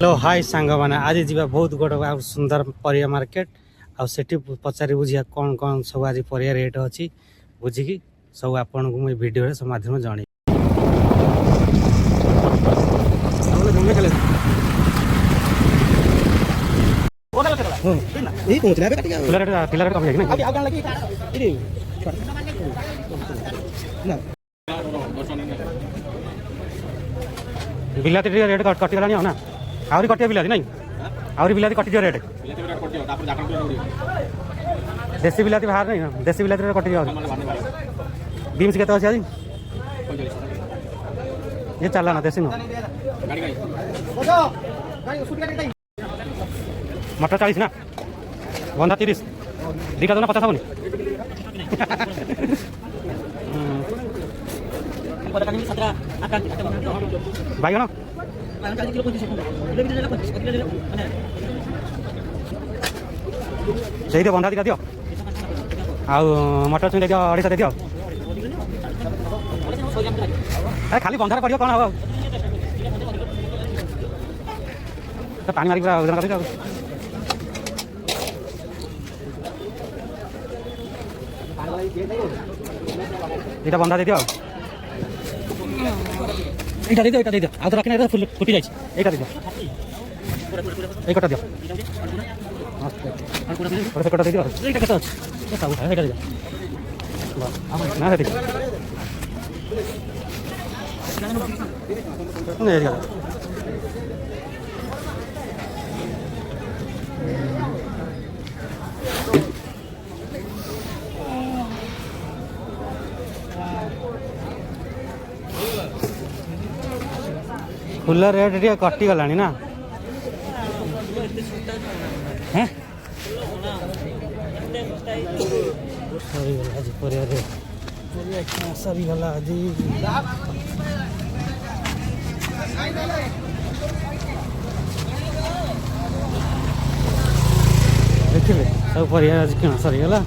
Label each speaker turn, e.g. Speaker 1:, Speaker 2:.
Speaker 1: hello hi सांग मैंने आज जीवा बहुत गोटे सुंदर परिया मार्केट आठी पचारि बुझिया कौन कौन सब आज परिया रेट अच्छी बुझिकी सब आपन को मुझे वीडियो सब माध्यम जन बिलाती रेट कटिगला ना आहरी कटिया बिलाती नहीं आहरी बिलाती कटिज रेट देसी बिलाती बाहर नहीं देसी बिलाती कटि बीम्स के अच्छे आज ये चला ना देसी नो मटर 40 ना बंधा 30 दीटा ना 50 होनी बैगन से बंधा दीटा दियो आउ मटर छुई दियो 250 दियो अरे खाली बंधार पड़ो कौन हम तो पानी मारी पूरा ओजन कर दीटा बंधा दे दियो এইটা দিও এটা দিও আর তো রাখি না এটা ফুটি যাচ্ছে এইটা দিও এই কটা দিও আর কটা দিও এইটা কত আছে এটা উঠা এইটা দিও না এটা দিও না এই দিও फुल रेट टे कटि गला ना हैं सरीगला आज परिया रेट सरीगला आज देखिए सब परिया आज किना सरीगला